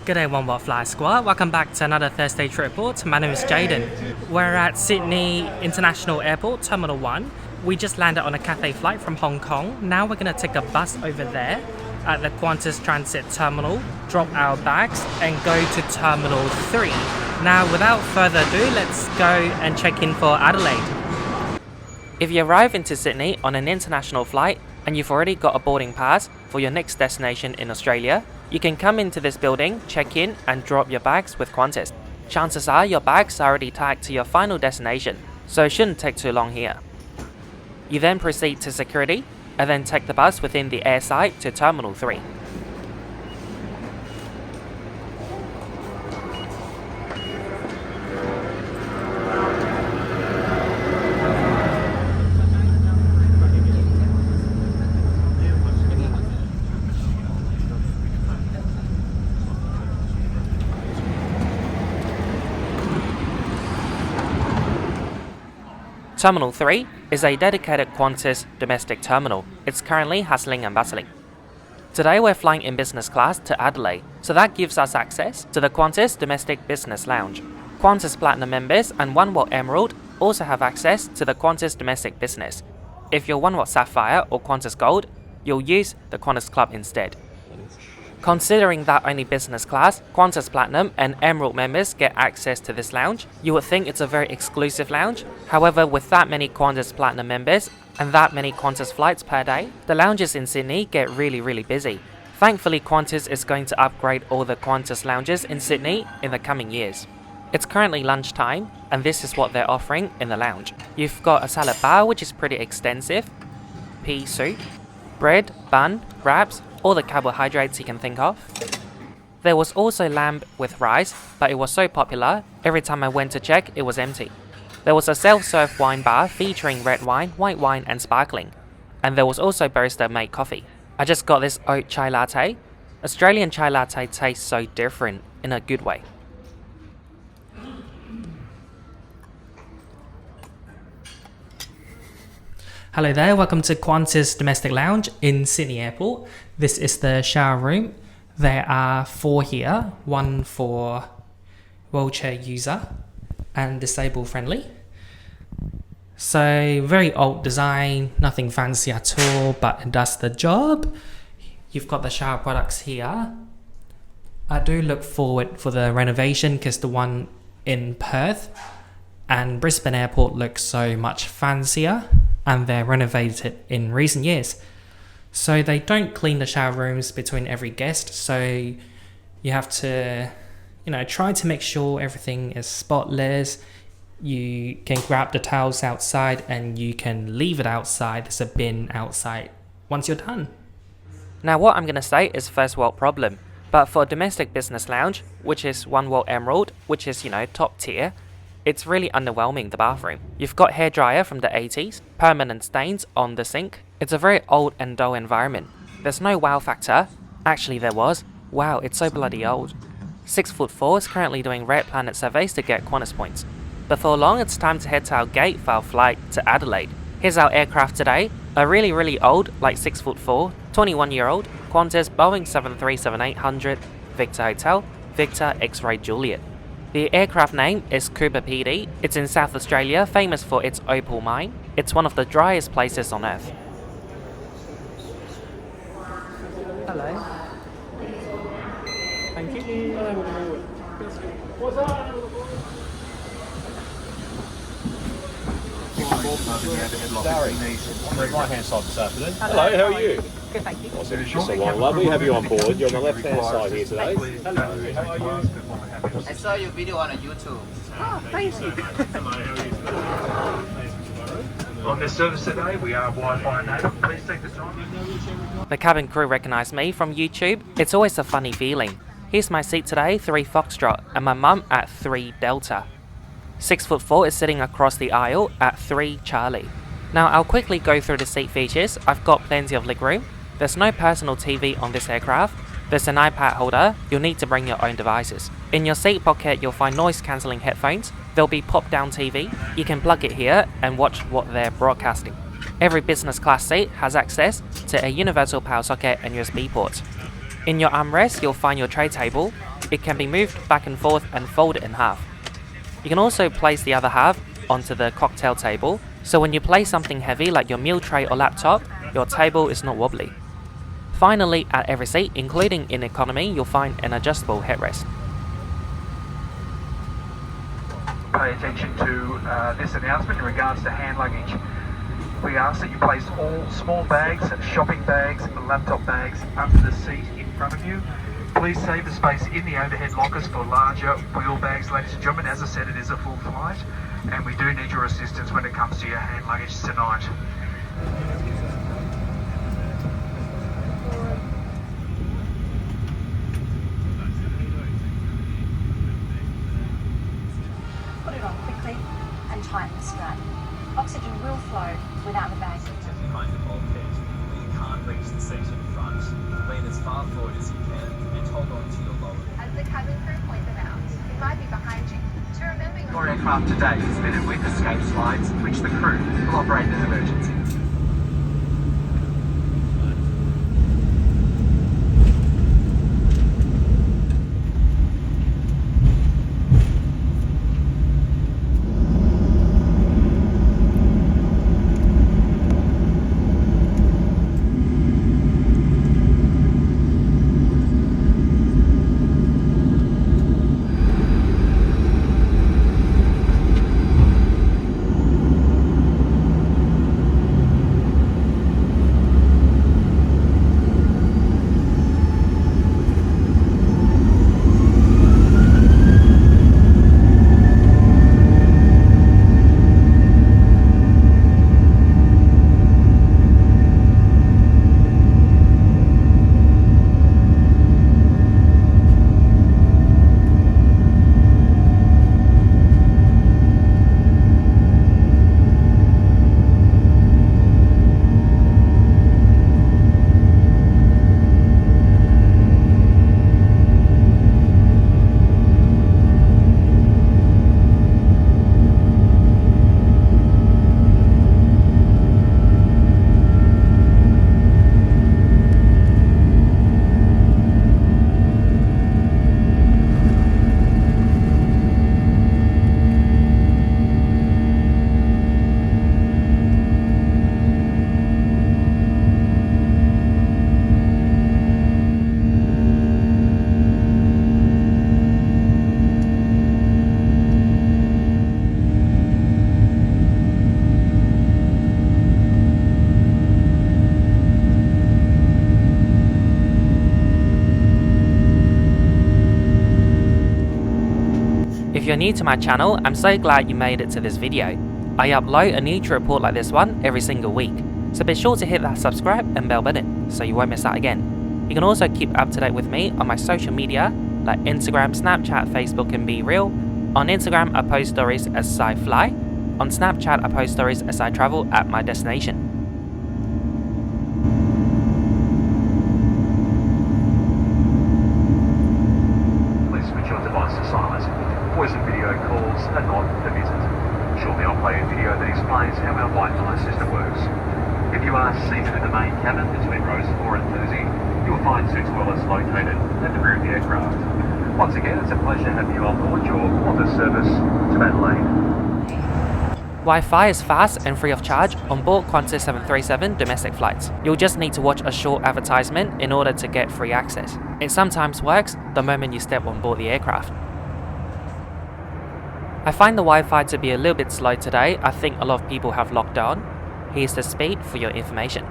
Good day, One World Fly Squad. Welcome back to another Thursday trip report. My name is Jaden. We're at Sydney International Airport, Terminal 1. We just landed on a Cathay flight from Hong Kong. Now we're going to take a bus over there at the Qantas Transit Terminal, drop our bags and go to Terminal 3. Now without further ado, let's go and check in for Adelaide. If you arrive into Sydney on an international flight and you've already got a boarding pass for your next destination in Australia, you can come into this building, check in and drop your bags with Qantas. Chances are your bags are already tagged to your final destination, so it shouldn't take too long here. You then proceed to security and then take the bus within the airside to Terminal 3. Terminal 3 is a dedicated Qantas domestic terminal. It's currently hustling and bustling. Today we're flying in business class to Adelaide, so that gives us access to the Qantas Domestic Business Lounge. Qantas Platinum members and One World Emerald also have access to the Qantas Domestic Business. If you're One World Sapphire or Qantas Gold, you'll use the Qantas Club instead. Considering that only business class, Qantas Platinum and Emerald members get access to this lounge, you would think it's a very exclusive lounge. However, with that many Qantas Platinum members and that many Qantas flights per day, the lounges in Sydney get really busy. Thankfully, Qantas is going to upgrade all the Qantas lounges in Sydney in the coming years. It's currently lunchtime and this is what they're offering in the lounge. You've got a salad bar which is pretty extensive, pea soup, bread, bun, wraps, all the carbohydrates you can think of. There was also lamb with rice, but it was so popular, every time I went to check, it was empty. There was a self-serve wine bar featuring red wine, white wine and sparkling. And there was also barista-made coffee. I just got this oat chai latte. Australian chai latte tastes so different in a good way. Hello there, welcome to Qantas Domestic Lounge in Sydney Airport. This is the shower room. There are 4 here, one for wheelchair user and disabled friendly. So very old design, nothing fancy at all, but it does the job. You've got the shower products here. I do look forward for the renovation because the one in Perth and Brisbane Airport looks so much fancier, and they're renovated in recent years. So they don't clean the shower rooms between every guest, so you have to, try to make sure everything is spotless. You can grab the towels outside and you can leave it outside. There's a bin outside once you're done. Now what I'm gonna say is first world problem, but for a domestic business lounge, which is One World Emerald, which is, top tier, it's really underwhelming, the bathroom. You've got hairdryer from the 80s, permanent stains on the sink. It's a very old and dull environment. There's no wow factor. Actually there was. Wow, it's so bloody old. 6'4" is currently doing Red Planet surveys to get Qantas points. Before long, it's time to head to our gate for our flight to Adelaide. Here's our aircraft today. A really old, like 6'4", 21-year-old Qantas Boeing 737-800 Victor Hotel, Victor X-Ray Juliet. The aircraft name is Cooper PD. It's in South Australia, famous for its opal mine. It's one of the driest places on earth. Hello. Thank you. Sorry. On the right hand side this afternoon. Hello, how are you? Good, thank you. Awesome. Lovely to have you on board. You're on the left hand side here today. Hello, how are you? I saw your video on YouTube. Oh, thank you. On this service today, we are Wi-Fi enabled. Please take the time. The cabin crew recognise me from YouTube. It's always a funny feeling. Here's my seat today, 3 Foxtrot, and my mum at 3 Delta. 6'4" is sitting across the aisle at 3 Charlie. Now I'll quickly go through the seat features. I've got plenty of legroom. There's no personal TV on this aircraft. There's an iPad holder. You'll need to bring your own devices. In your seat pocket, you'll find noise cancelling headphones. There'll be pop-down TV. You can plug it here and watch what they're broadcasting. Every business class seat has access to a universal power socket and USB port. In your armrest, you'll find your tray table. it can be moved back and forth and folded in half. You can also place the other half onto the cocktail table, so when you place something heavy like your meal tray or laptop, your table is not wobbly. Finally, at every seat, including in economy, you'll find an adjustable headrest. Pay attention to this announcement in regards to hand luggage. We ask that you place all small bags, shopping bags, laptop bags under the seat in front of you. Please save the space in the overhead lockers for larger wheel bags, ladies and gentlemen. As I said, it is a full flight, and we do need your assistance when it comes to your hand luggage tonight. Put it on quickly and tighten the strap. Oxygen will flow without the bag. Behind the bulkhead, you can't reach the seat in front. Lean as far forward as you can and hold on to your lower. As the cabin crew point them out, it might be behind you. To remember Your aircraft today is fitted with escape slides, which the crew will operate in an emergency. If you're new to my channel, I'm so glad you made it to this video. I upload a news report like this one every single week, so be sure to hit that subscribe and bell button so you won't miss out again. You can also keep up to date with me on my social media like Instagram, Snapchat, Facebook and Be Real. On Instagram I post stories as I fly. On Snapchat I post stories as I travel at my destination. Please switch your device to silent. Voice and video calls are not permitted. Shortly I'll play a video that explains how our white noise system works. If you are seated in the main cabin between rows 4 and 30, you will find two toilets located at the rear of the aircraft. Once again, it's a pleasure having you on board your Qantas service to Adelaide. Wi-Fi is fast and free of charge on board Qantas 737 domestic flights. You'll just need to watch a short advertisement in order to get free access. It sometimes works the moment you step on board the aircraft. I find the Wi-Fi to be a little bit slow today. I think a lot of people have locked on. Here's the speed for your information.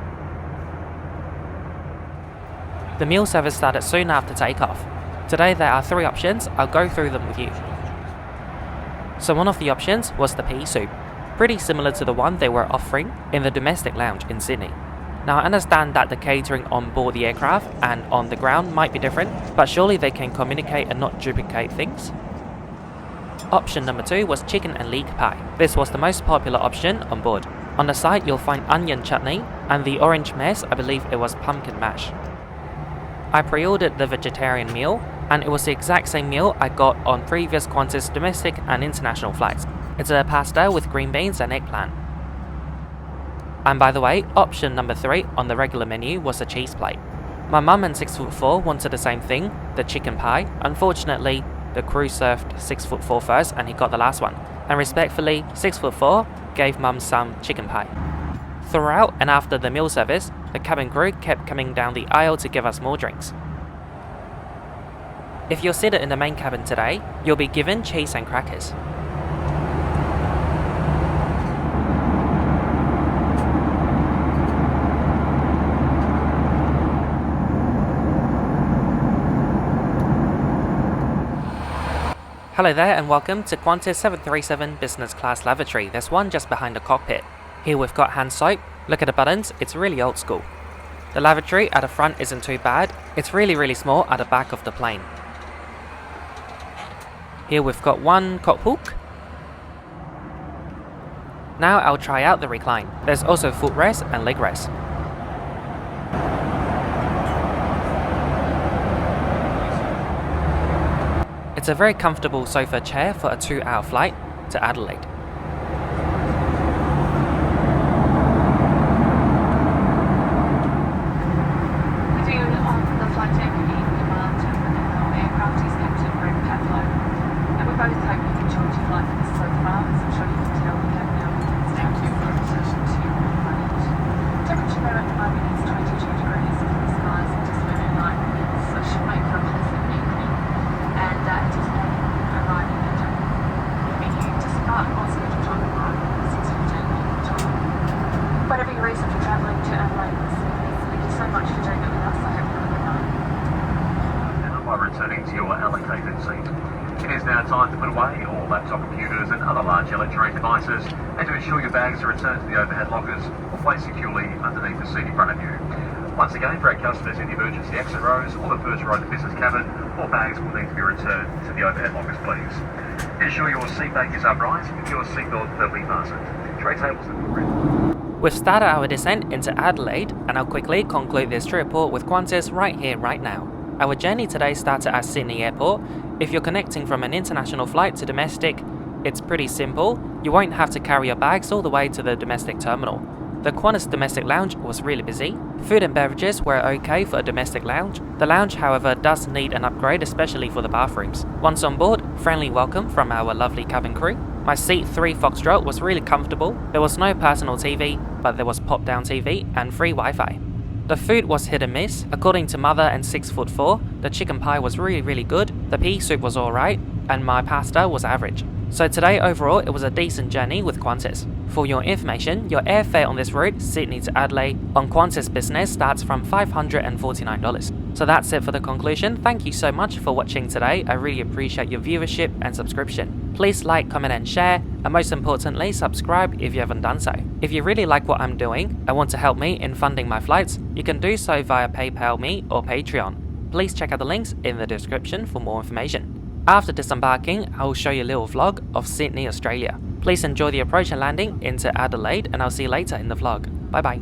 The meal service started soon after takeoff. Today there are 3 options. I'll go through them with you. So one of the options was the pea soup, pretty similar to the one they were offering in the domestic lounge in Sydney. Now I understand that the catering on board the aircraft and on the ground might be different, but surely they can communicate and not duplicate things. Option number 2 was chicken and leek pie. This was the most popular option on board. On the side you'll find onion chutney, and the orange mess, I believe it was pumpkin mash. I pre-ordered the vegetarian meal, and it was the exact same meal I got on previous Qantas domestic and international flights. It's a pasta with green beans and eggplant. And by the way, option number 3 on the regular menu was a cheese plate. My mum and 6'4" wanted the same thing, the chicken pie. Unfortunately, the crew served 6'4" first and he got the last one. And respectfully, 6'4" gave mum some chicken pie. Throughout and after the meal service, the cabin crew kept coming down the aisle to give us more drinks. If you're seated in the main cabin today, you'll be given cheese and crackers. Hello there and welcome to Qantas 737 Business Class Lavatory. There's one just behind the cockpit. Here we've got hand soap. Look at the buttons, it's really old school. The lavatory at the front isn't too bad. It's really small at the back of the plane. Here we've got one cot hook. Now I'll try out the recline. There's also footrest and leg rest. It's a very comfortable sofa chair for a 2-hour flight to Adelaide. With you on the flight deck in command of our aircraft is Captain Greg Pavlo. And we both hope you've enjoyed your flight with us so far. As I'm sure you can tell, we have now down to position to planet. Temperature there at the moment is 22 degrees. The skies are just very light, so it should make for a pleasant evening. And anticipating arriving at the venue to start on schedule time arrival at 6:15 time. Whatever your reason for travelling to Adelaide this evening, thank you so much for doing it with us. I hope you have a good night. Now, by returning to your allocated seat, it is now time to put away all laptop computers and other large electronic devices and to ensure your bags are returned to the overhead lockers or placed securely underneath the seat in front of you. Once again, for our customers in the emergency exit rows or the first row of the business cabin, all bags will need to be returned to the overhead lockers, please. Ensure your seat back is upright with your seatbelt firmly fastened. Tray tables are ready. We've started our descent into Adelaide and I'll quickly conclude this trip report with Qantas right here, right now. Our journey today started at Sydney Airport. If you're connecting from an international flight to domestic, it's pretty simple. You won't have to carry your bags all the way to the domestic terminal. The Qantas domestic lounge was really busy. Food and beverages were okay for a domestic lounge. The lounge, however, does need an upgrade, especially for the bathrooms. Once on board, friendly welcome from our lovely cabin crew. My seat 3 Foxtrot was really comfortable. There was no personal TV, but there was pop-down TV and free Wi-Fi. The food was hit and miss. According to mother and 6'4", the chicken pie was really good, the pea soup was alright, and my pasta was average. So today overall it was a decent journey with Qantas. For your information, your airfare on this route, Sydney to Adelaide, on Qantas Business starts from $549. So that's it for the conclusion. Thank you so much for watching today. I really appreciate your viewership and subscription. Please like, comment and share, and most importantly, subscribe if you haven't done so. If you really like what I'm doing and want to help me in funding my flights, you can do so via PayPal me or Patreon. Please check out the links in the description for more information. After disembarking, I will show you a little vlog of Sydney, Australia. Please enjoy the approach and landing into Adelaide, and I'll see you later in the vlog. Bye bye.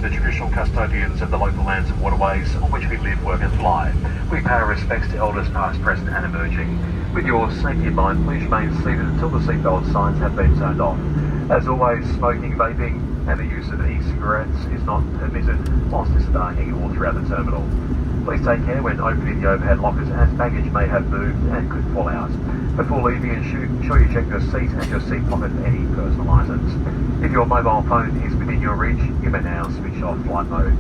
The traditional custodians of the local lands and waterways on which we live, work and fly. We pay our respects to elders past, present and emerging. With your safety in mind, please remain seated until the seatbelt signs have been turned off. As always, smoking, vaping and the use of e-cigarettes is not permitted whilst disembarking or throughout the terminal. Please take care when opening the overhead lockers as baggage may have moved and could fall out. Before leaving, ensure you check your seat and your seat pocket for any personal items. If your mobile phone is within your reach, you may now switch off flight mode.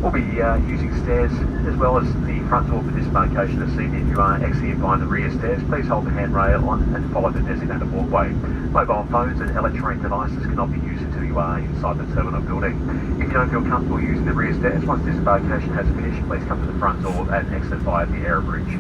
We'll be using stairs as well as the front door for disembarkation this evening. If you are exiting via the rear stairs, please hold the handrail on and follow the designated walkway. Mobile phones and electronic devices cannot be used until you are inside the terminal building. If you don't feel comfortable using the rear stairs, once disembarkation has finished, please come to the front door and exit via the air bridge.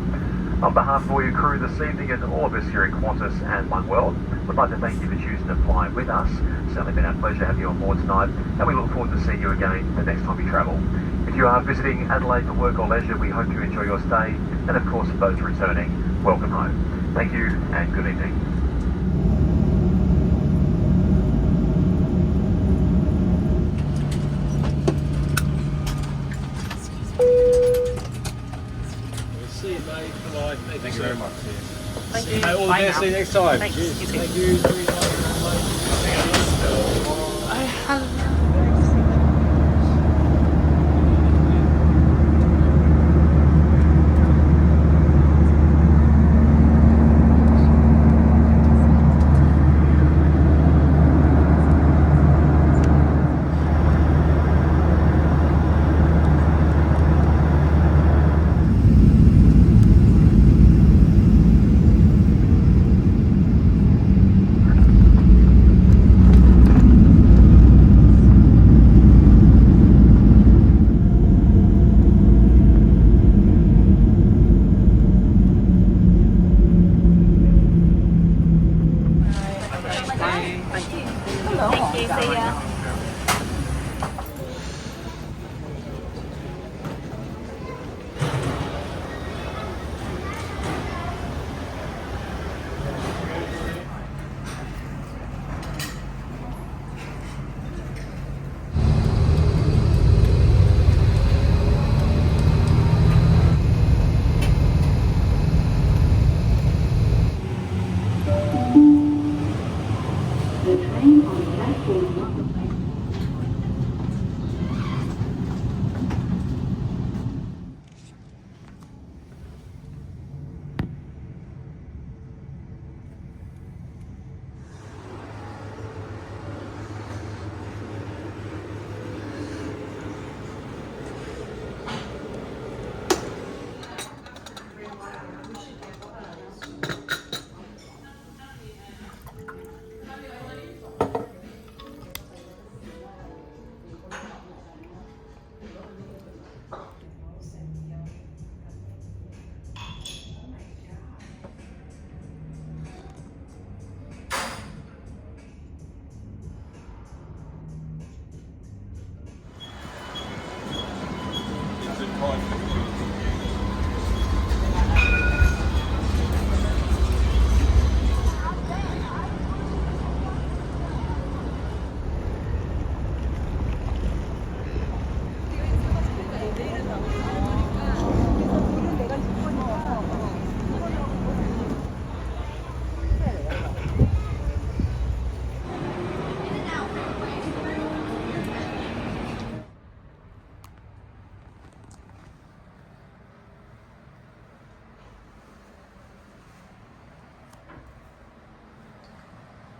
On behalf of all your crew this evening and all of us here at Qantas and One World, we'd like to thank you for choosing to fly with us. It's certainly been our pleasure to have you on board tonight, and we look forward to seeing you again the next time we travel. If you are visiting Adelaide for work or leisure, we hope you enjoy your stay, and of course for those returning, welcome home. Thank you and good evening. See you, mate. Bye. Thank you very much. Thank you. All the Bye best. now. See you next time. Thanks. Cheers. You too. Thank you.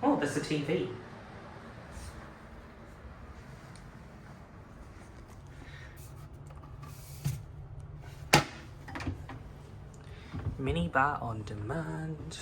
Oh, there's the TV. Minibar on demand.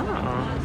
Ah.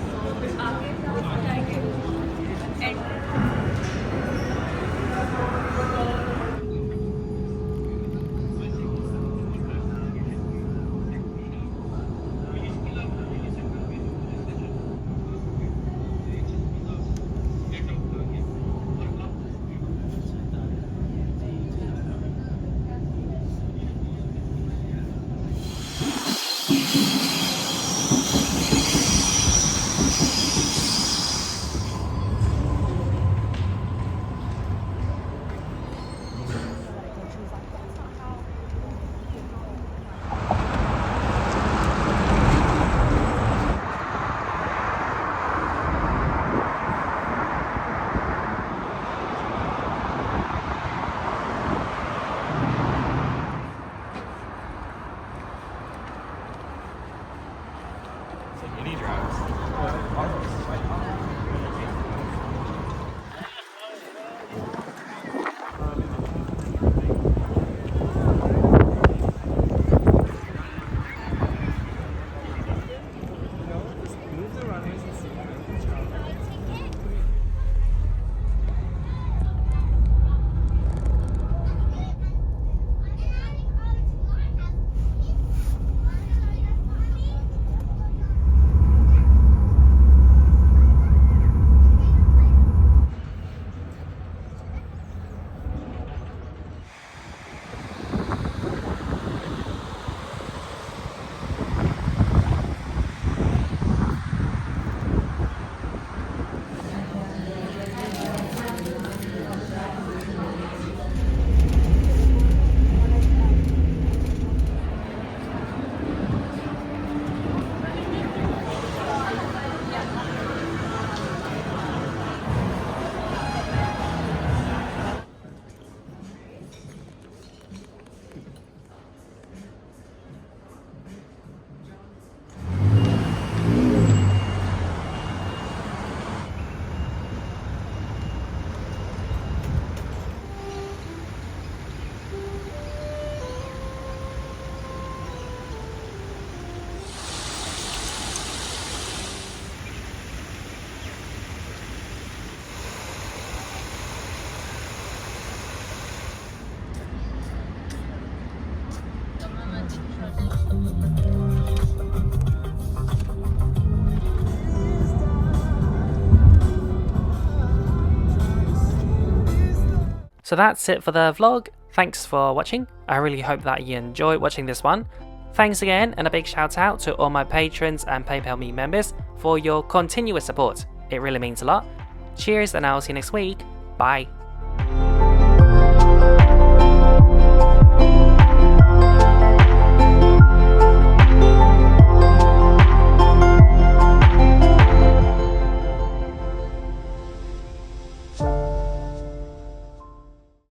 So that's it for the vlog. Thanks for watching. I really hope that you enjoyed watching this one. Thanks again, and a big shout out to all my patrons and PayPal Me members for your continuous support. It really means a lot. Cheers, and I'll see you next week. Bye.